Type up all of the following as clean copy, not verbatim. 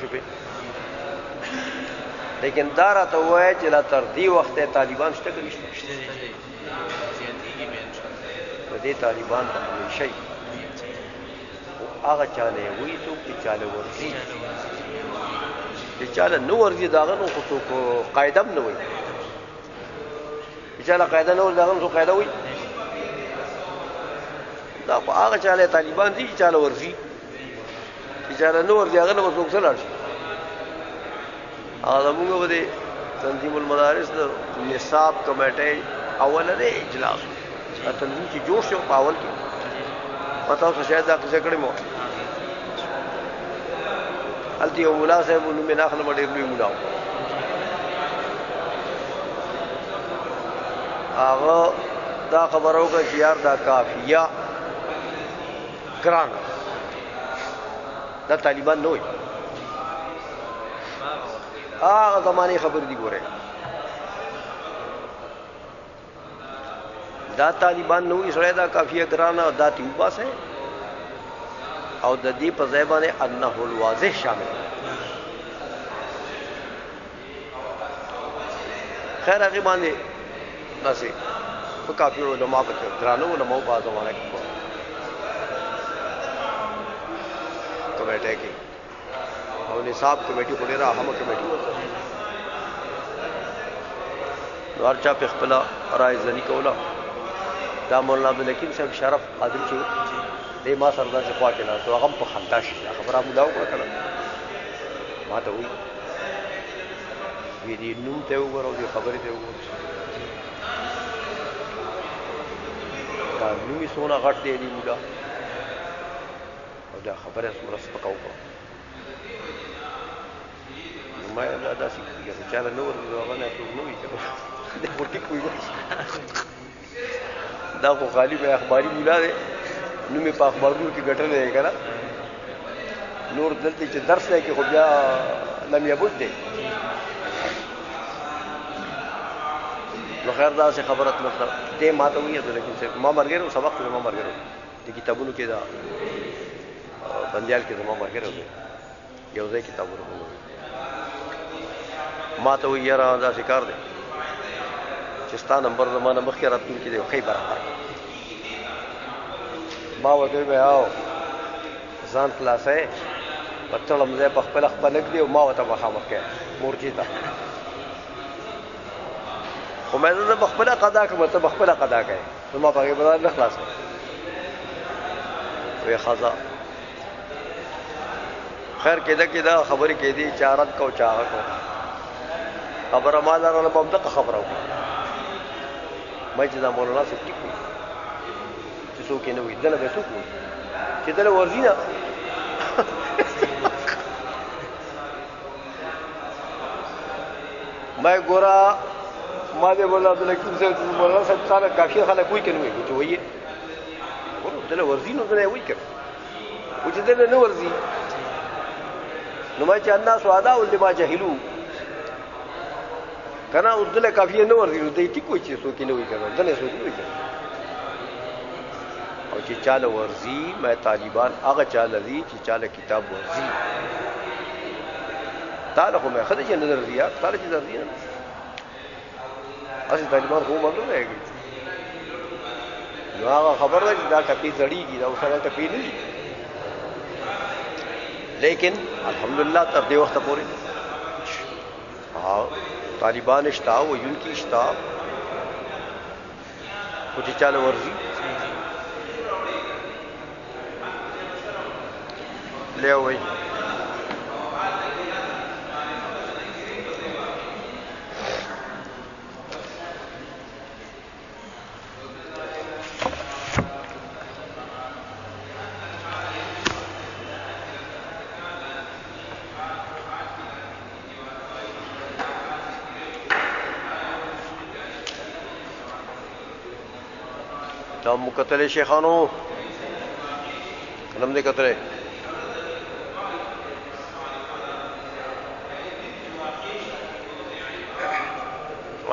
شوې لیکن دا راته ووایه چې لا تر دې وخته طالبان شته که نشته په دې طالبان ته همیشه وي هغه چاله یې وایي څوک چې چاله ورځي چې چاله نه ورځي د هغه نو خو څوک قاعده هم نه وایي چې چاله قاعده نه ورځي د هغه نو څوک قاعده وایي دا خو هغه چاله طالبان دي چې چاله ورځي چې چاله نه ورځي هغه نه به څوک څه لاړ شي هغه زمونږ به د تنظیم المدارس د نصاب کمیټۍ اوله دی اجلاس تنظیم چې جوړ شو په اول کې ما تاسو شاید دا قصه کړې مو هلته یو ملا صاحب نوم یې نه اخلم ډېر لوی ملا و هغه دا خبره وکړه چې یار دا کافیه ګرانه دا طالبان نه وایي هغه زمانه خبر دي ګوره دا طالبان نو اسرائیل دا کافیه ګرانه دا تیوباس ہے او د دې په ځای باندې انه الواضح شامل خیر هغه باندې ناسي په کافی علماء په ګرانو علماء په زمانه کې کمیټه کې او نصاب کمیټي خو ډیره اهمه کمیټي وه نو هر چا په خپله رایه زني کوله دا مولانا عبدالحکیم صاحب شرف قادر چې دی ما سره داسې خوا کې ناست و هغه هم په خندا شي دا خبره مولا وکړه که نه ما ته وایي وی دې نوم ته یې وګوره او دې خبرې ته یې وګوره دا نوم یې څومره غټ دی دې مولا او دا خبره یې څومره سپکه وکړه ما یې داسې کېږي چې چاله نه ورځي هغه نه څوک نه وي که دی خو ټیک وي دا خو خالي به اخباري مولا دی نوم یې په اخبارونو کې ګټلی دی که نه نور دلته چې درس دی کې خو بیا لم یبد دی نو خیر داسې خبره مطلب دی ما ته وایي عبدالحکیم صاحب ما ملګری و سبق کې زما ملګری د کتابونو کې دا بندیال کې زما ملګری و یو ځای کتابونه ما ته وایي یاره داسې کار دی چې ستا نمبر زما نه مخکې راتلونکي دی ښه برابر ما ورته ویل او ځان خلاصوې په تړم ځای په خپله خپلک دی او ما ورته مخامخ کړی مورچې ته خو مې زه به خپله قضا کړم ته به خپله قضا کوې زما په هغې به ځان نه خلاصوې وی ښځه خیر کېده کېده خبرې کېدې چا رد کو چا هغه کو خبره ما لرله به همدغه خبره وکړه ما چې دا مولانا صاحب ټیک وي چې څوک یې نه وي دله به څوک وي چې دله ورځي نه ما ګوره ما دې مولانا عبدالحکیم صاحب مولانا صاحب تعالی کافي خلک وایي که نه وایي چې وایي دله ورځي نو دله یې وایي که و چې دله نه ورځي نو ما چې الناس اعداء لما جهلوا کنه اوس دله کافیه نه ورځي نو دی ټیک وایي چې څوک یې نه وایي که دله څوک نه وایي که او چې چاله ورځي ما طالبان هغه چاله دي چې چاله کتاب ورځي تعالی خو مې ښه دی چې نه درځي یار تعالی چې درځي نه هسې طالبان خو عمر نه رهېږي نو هغه خبر ده چې دا ټپې زړېږي دا اوسنی ټپې نه دي لیکن الحمدلله تر دې وخته پورې طالبان شته ویونکي شته خو چې چاله ورځي لے وہی دا مقتل شیخانو قلم دے قطرے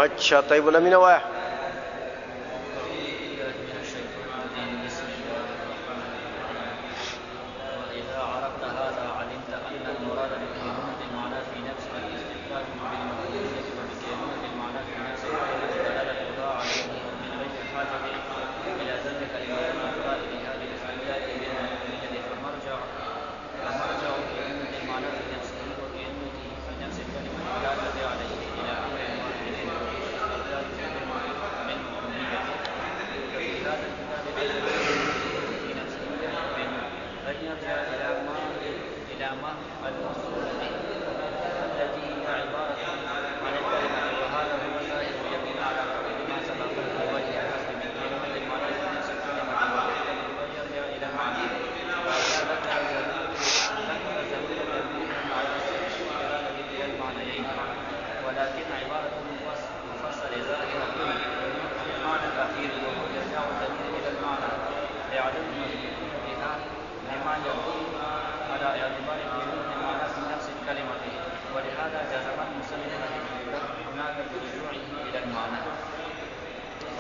اچھا طيب الامين واحد وإذا عرفت هذا علمت أن المراد به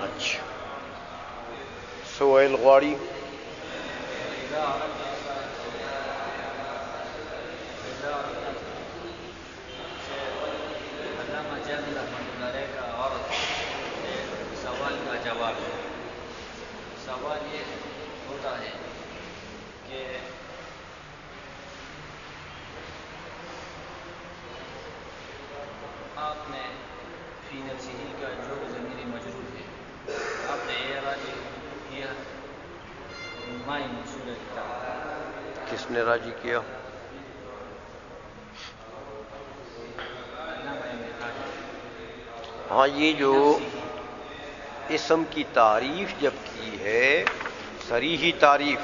اچھا سہیل غواړي سوال کا جواب ہے. سوال یہ ہوتا ہے کہ آپ نے فی نفسہ کا جو ضمیر مجرور ہے آپ نے یہ راضی کیا مائی موصول کتاب. کس نے راضی کیا؟ ہاں یہ جو اسم کی تعریف جب کی ہے صریحی تعریف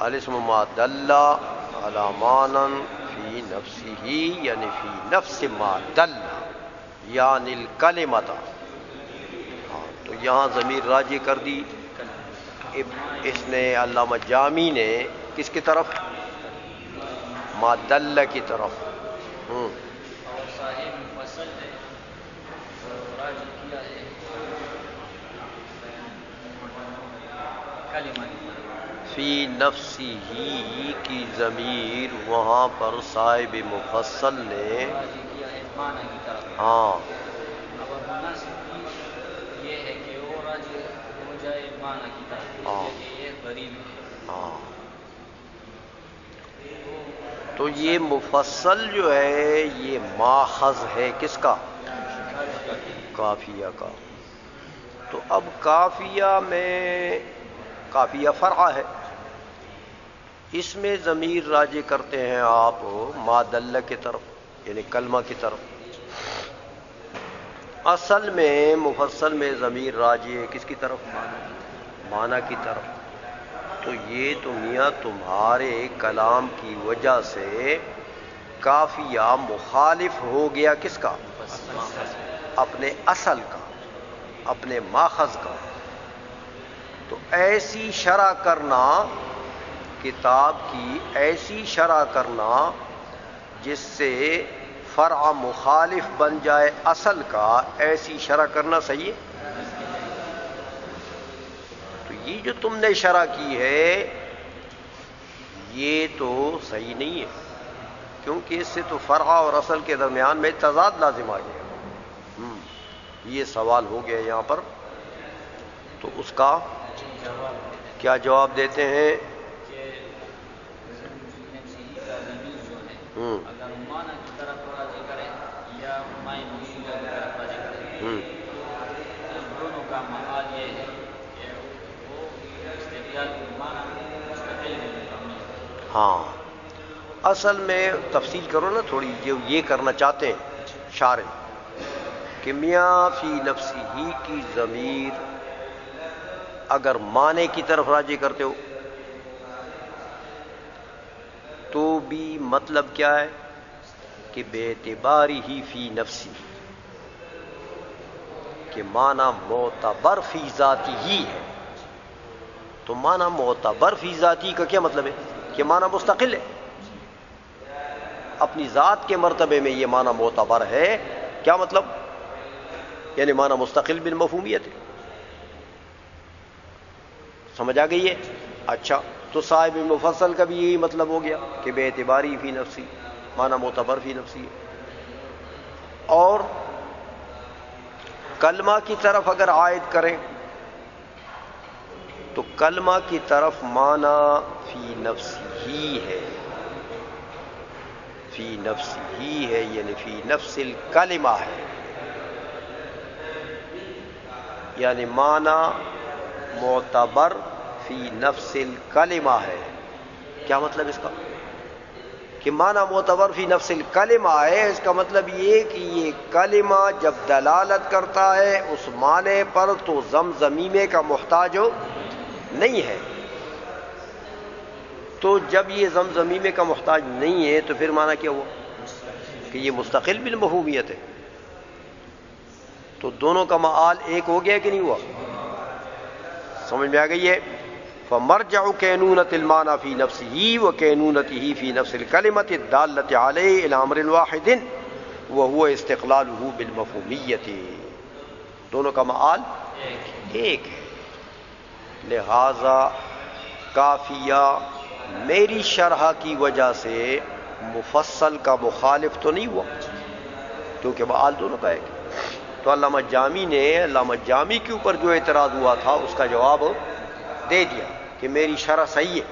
الاسم ما دل علی معنی فی نفسہ یعنی فی نفس ما دل یعنی الکلمۃ، ہاں تو یہاں ضمیر راجع کر دی اس نے علامہ جامی نے کس کی طرف؟ ما دل کی طرف. اور صاحب مفصل نے راجع کیا ہے کلمہ فی نفسی ہی کی ضمیر وہاں پر صاحب مفصل نے راجع کیا ہے معنی کی طرف. ہاں اب مناسب یہ ہے کہ وہ راجع ہو جائے معنی کی طرف، ہاں. کہ یہ غریب ہے. ہاں تو یہ مفصل جو ہے یہ ماخذ ہے کس کا؟ کافیہ کا. تو اب کافیہ میں کافیہ فرع ہے، اس میں ضمیر راجع کرتے ہیں آپ ما دل کی طرف یعنی کلمہ کی طرف. اصل میں مفصل میں ضمیر راجع کس کی طرف؟ معنی کی طرف. تو یہ تو میاں تمہارے کلام کی وجہ سے کافیہ مخالف ہو گیا کس کا؟ اپنے اصل کا، اپنے ماخذ کا. تو ایسی شرح کرنا، کتاب کی ایسی شرح کرنا جس سے فرع مخالف بن جائے اصل کا، ایسی شرح کرنا صحیح ہے؟ تو یہ جو تم نے شرح کی ہے یہ تو صحیح نہیں ہے، کیونکہ اس سے تو فرع اور اصل کے درمیان میں تضاد لازم آ گیا. یہ سوال ہو گیا یہاں پر. تو اس کا کیا جواب دیتے ہیں؟ اگر معنی کی طرف راجع کرے یا مائی موصول کی طرف راجع کرے، اس دونوں کا معاد یہ ہے کہ وہ استدلال معنی مستقل ہے. ہاں اصل میں تفصیل کرو نا تھوڑی، جو یہ کرنا چاہتے ہیں شارح کہ میاں فی نفسی ہی کی ضمیر اگر معنی کی طرف راجع کرتے ہو تو بھی مطلب کیا ہے کہ بے اعتباری ہی فی نفسی، کہ معنی معتبر فی ذاتی ہی ہے. تو معنی معتبر فی ذاتی کا کیا مطلب ہے؟ کہ معنی مستقل ہے، اپنی ذات کے مرتبے میں یہ معنی معتبر ہے. کیا مطلب؟ یعنی معنی مستقل بالمفہومیت ہے. سمجھ آ گئی ہے؟ اچھا تو صاحب مفصل کا بھی یہی مطلب ہو گیا کہ بے اعتباری فی نفسی، معنی معتبر فی نفسی ہے. اور کلمہ کی طرف اگر عائد کریں تو کلمہ کی طرف معنی فی نفسی ہی ہے، فی نفسی ہی ہے یعنی فی نفس الکلمہ ہے، یعنی معنی معتبر فی نفس الکلمہ ہے. کیا مطلب اس کا؟ کہ معنی معتبر فی نفس الکلمہ ہے، اس کا مطلب یہ کہ یہ کلمہ جب دلالت کرتا ہے اس معنی پر تو زمزمیمے کا محتاج نہیں ہے. تو جب یہ زمزمیمے کا محتاج نہیں ہے تو پھر معنی کیا ہوا کہ یہ مستقل بالمفہومیت ہے. تو دونوں کا معال ایک ہو گیا کہ نہیں ہوا؟ سمجھ میں آ گئی ہے؟ فمرجع كينونة المعنى في نفسه وكينونته في نفس الكلمة الدالة عليه إلى أمر واحد وهو استقلاله بالمفهومية. دونوں کا معال ایک ہے. لہذا کافیہ میری شرح کی وجہ سے مفصل کا مخالف تو نہیں ہوا کیونکہ معال دونوں کا ایک ہے. تو علامہ جامی نے علامہ جامی کے اوپر جو اعتراض ہوا تھا اس کا جواب دے دیا کہ میری شرح صحیح ہے،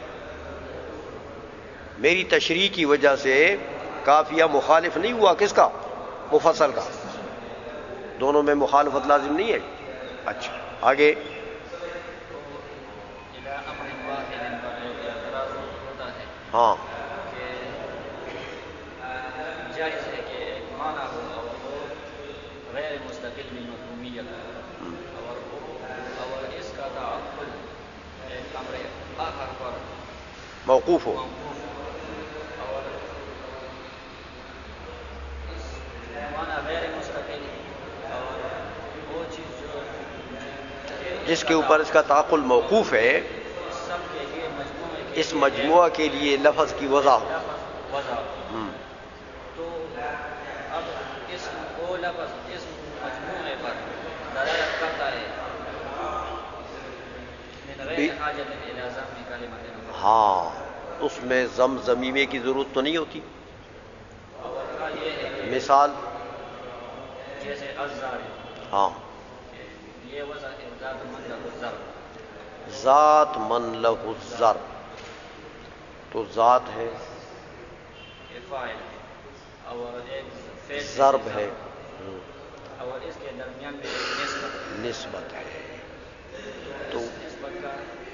میری تشریح کی وجہ سے کافیہ مخالف نہیں ہوا کس کا؟ مفصل کا. دونوں میں مخالفت لازم نہیں ہے. اچھا آگے. ہاں جائز ہے کہ ایک معنی ہو اور وہ غیر مستقل بالمفہومیت اور اس کا تعقل ایک امر آخر پر موقوف ہو. اور معنی غیر مستقل اور وہ چیز جو جس کے اوپر اس کا تعقل موقوف ہے سب کے لیے اس مجموعہ کے لیے لفظ کی وضاح ہو. تو اب اس وہ لفظ اس مجموعے پر دلالت کرتا ہے من غیر حاجت الی ضم کلمۃ. ہاں اس میں زمزمیمے کی ضرورت تو نہیں ہوتی. اور یہ ہے کہ مثال جیسے الزار، ہاں یہ وضع ذات من له الزر، ذات من لہ الزر تو ذات ہے، فاعل ہے اور ایک فعل ضرب ہے، اور اس کے درمیان میں ایک نسبت ہے. تو اس نسبت کا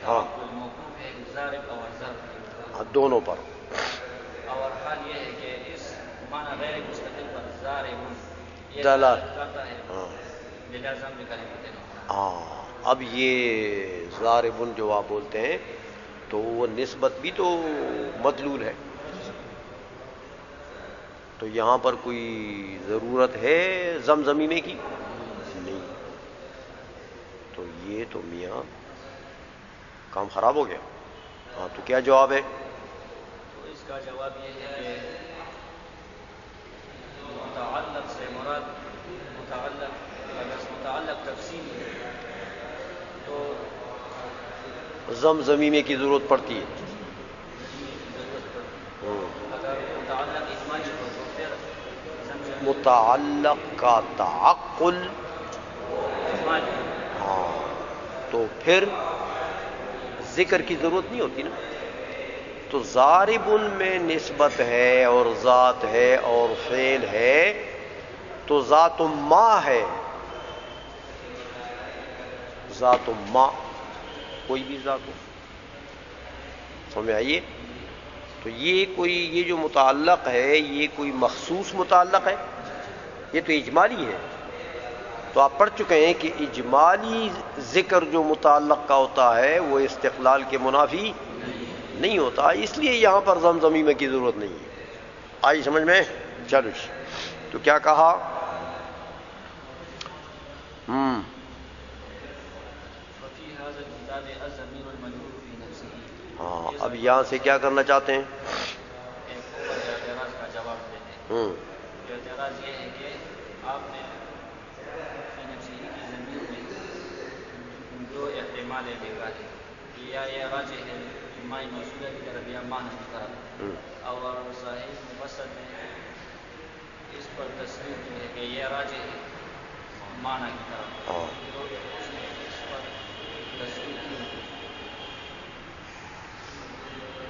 ہاں موقوف ہے ضارب اور ضرب دونوں پر. اور حال یہ ہے کہ اس معنی غیر مستقل پر ضارب یہ دلالت کرتا ہے ہاں بلا ضم کلمۃ. ہاں. اب یہ ضاربن جو آپ بولتے ہیں تو وہ نسبت بھی تو مدلول ہے. تو یہاں پر کوئی ضرورت ہے زمزمیمے کی؟ نہیں. تو یہ تو میاں کام خراب ہو گیا. ہاں تو کیا جواب ہے؟ تو اس کا جواب یہ ہے کہ متعلق سے مراد متعلق تفصیل ہے تو زمزمیمے کی ضرورت پڑتی ہے. اگر متعلق اجمالی ہو تو پھر متعلق کا تعقل اجمالی، ہاں تو پھر ذکر کی ضرورت نہیں ہوتی نا. تو ضاربن میں نسبت ہے اور ذات ہے اور فعل ہے تو ذات ما ہے. ذات ما کوئی بھی ذات ہو. سمجھ آئیے؟ تو یہ جو متعلق ہے یہ کوئی مخصوص متعلق ہے، یہ تو اجمالی ہے. تو آپ پڑھ چکے ہیں کہ اجمالی ذکر جو متعلق کا ہوتا ہے وہ استقلال کے منافی نہیں ہوتا، اس لیے یہاں پر زمزمیمے کی ضرورت نہیں ہے. آئی سمجھ میں؟ چلو تو کیا کہا؟ ہاں اب یہاں سے کیا کرنا چاہتے ہیں؟ اعتراض کا جواب دیتے ہیں. اعتراض یہ ہے کہ آپ نے نفسیہ کی ضمیر میں جو احتمال دیکھا ہے یا یہ راجح ہے مائی موصولہ کی طرف یا معنی کی طرف، اور صاحب مفسر نے اس پر تصریح کی ہے کہ یہ راجح ہے معنی کی طرف، تو اس نے اس پر تصریح کی.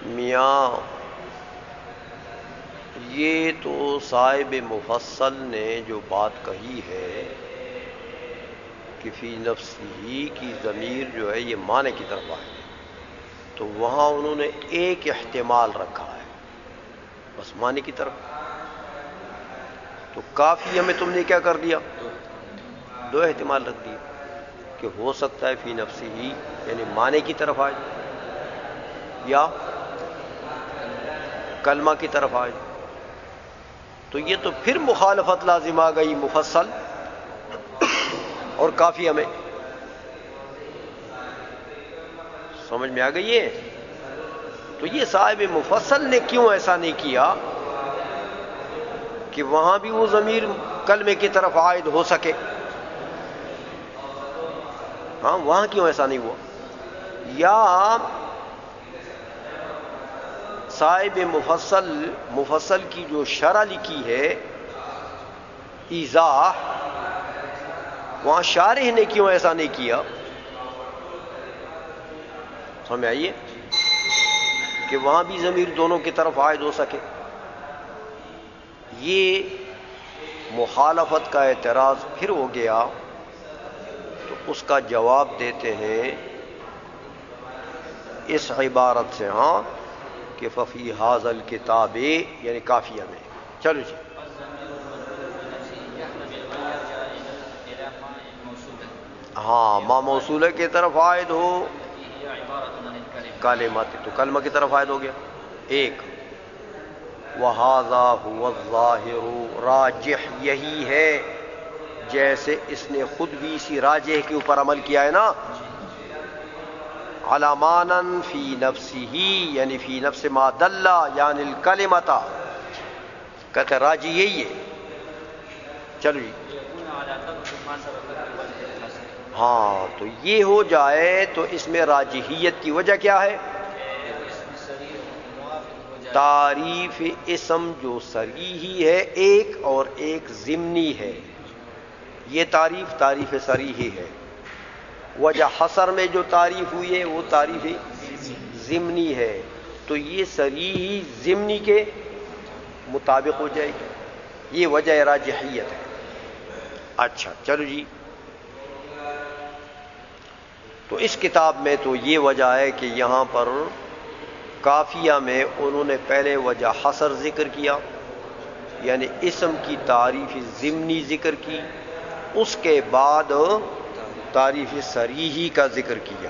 میاں یہ تو صاحب مفصل نے جو بات کہی ہے کہ فی نفسی کی ضمیر جو ہے یہ معنی کی طرف آئے، تو وہاں انہوں نے ایک احتمال رکھا ہے بس معنی کی طرف. تو کافیہ میں تم نے کیا کر دیا؟ دو احتمال رکھ دیے کہ ہو سکتا ہے فی نفسی ہی یعنی معنی کی طرف آئے یا کلمہ کی طرف آئے. تو یہ تو پھر مخالفت لازم آ گئی مفصل اور کافیہ میں. سمجھ میں آ گئی ہے؟ تو یہ صاحب مفصل نے کیوں ایسا نہیں کیا کہ وہاں بھی وہ ضمیر کلمے کی طرف عائد ہو سکے؟ ہاں وہاں کیوں ایسا نہیں ہوا؟ یا صاحب مفصل کی جو شرح لکھی ہے ایضاح، وہاں شارح نے کیوں ایسا نہیں کیا؟ سمجھ آئیے کہ وہاں بھی ضمیر دونوں کی طرف عائد ہو سکے. یہ مخالفت کا اعتراض پھر ہو گیا. تو اس کا جواب دیتے ہیں اس عبارت سے، ہاں کہ ففی ھذا الکتاب یعنی کافیہ میں. چلو جی ہاں ما موصولہ کی طرف عائد ہو کلمات تو کلمہ کی طرف عائد ہو گیا. ایک وَهَذَا هُوَ الظَّاهِرُ راجح یہی ہے، جیسے اس نے خود بھی اسی راجح کے اوپر عمل کیا ہے نا. علامانا فی نفسہ یعنی فی نفس ما دل یعنی الکلمۃ، کہتے راجح یہی ہے. چلو جی ہاں تو یہ ہو جائے تو اس میں راجحیت کی وجہ کیا ہے؟ تعریف اسم جو صریحی ہے ایک اور ایک ضمنی ہے. یہ تعریف صریحی ہے. وجہ حصر میں جو تعریف ہوئی ہے وہ تعریف ضمنی ہے. تو یہ صریحی ضمنی کے مطابق ہو جائے گی. یہ وجہ راجحیت ہے. اچھا چلو جی تو اس کتاب میں تو یہ وجہ ہے کہ یہاں پر کافیہ میں انہوں نے پہلے وجہ حصر ذکر کیا یعنی اسم کی تعریف ضمنی ذکر کی، اس کے بعد تعریف صریحی کا ذکر کیا.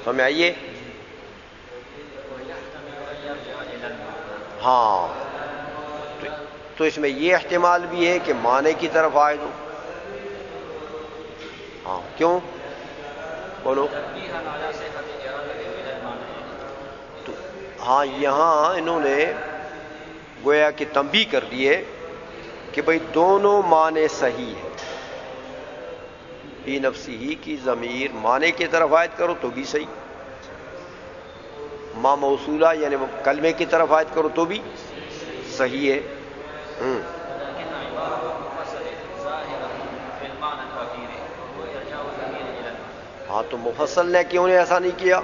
سمجھ آئیے؟ ہاں تو اس میں یہ احتمال بھی ہے کہ معنی کی طرف عائد ہو. ہاں کیوں بولو؟ تو ہاں یہاں انہوں نے گویا کہ تنبیہ کر دی ہے کہ بھئی دونوں معنی صحیح ہے. فی نفسی کی ضمیر معنی کی طرف عائد کرو تو بھی صحیح، ما موصولہ یعنی کلمے کی طرف عائد کرو تو بھی صحیح ہے. ہاں تو مفصل نے کیوں نے ایسا نہیں کیا؟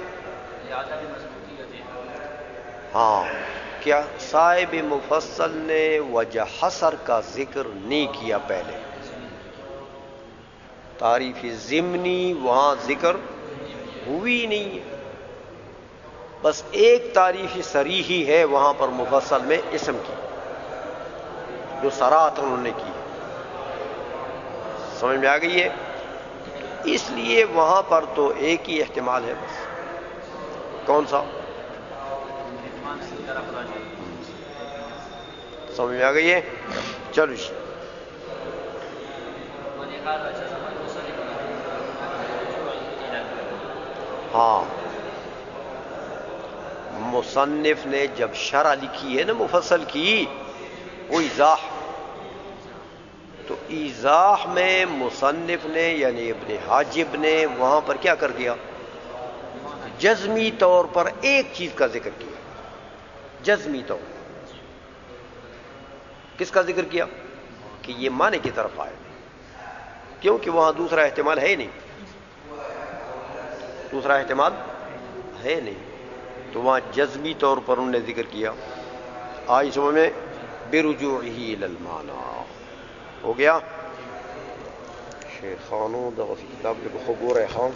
ہاں کیا صاحب مفصل نے وجہ حصر کا ذکر نہیں کیا پہلے. تعریف ضمنی وہاں ذکر ہوئی نہیں ہے، بس ایک تعریف صریحی ہے وہاں پر مفصل میں اسم کی جو صراحت انہوں نے کی. سمجھ میں آ گئی ہے؟ اس لیے وہاں پر تو ایک ہی احتمال ہے بس. کون سا؟ سمجھ میں آ گئی ہے؟ چلو جی ہاں مصنف نے جب شرح لکھی ہے نا مفصل کی وہ ایضاح، تو ایضاح میں مصنف نے یعنی ابن حاجب نے وہاں پر کیا کر دیا؟ جزمی طور پر ایک چیز کا ذکر کیا. جزمی طور کس کا ذکر کیا؟ کہ یہ معنی کی طرف آئے، کیونکہ وہاں دوسرا احتمال ہے نہیں. دوسرا احتمال ہے نہیں تو وہاں جزمی طور پر انہوں نے ذکر کیا. آئی سمجھ میں؟ برجوعہ الی المعنی ہو گیا. شیخانو دا کتاب لکھو گورے خان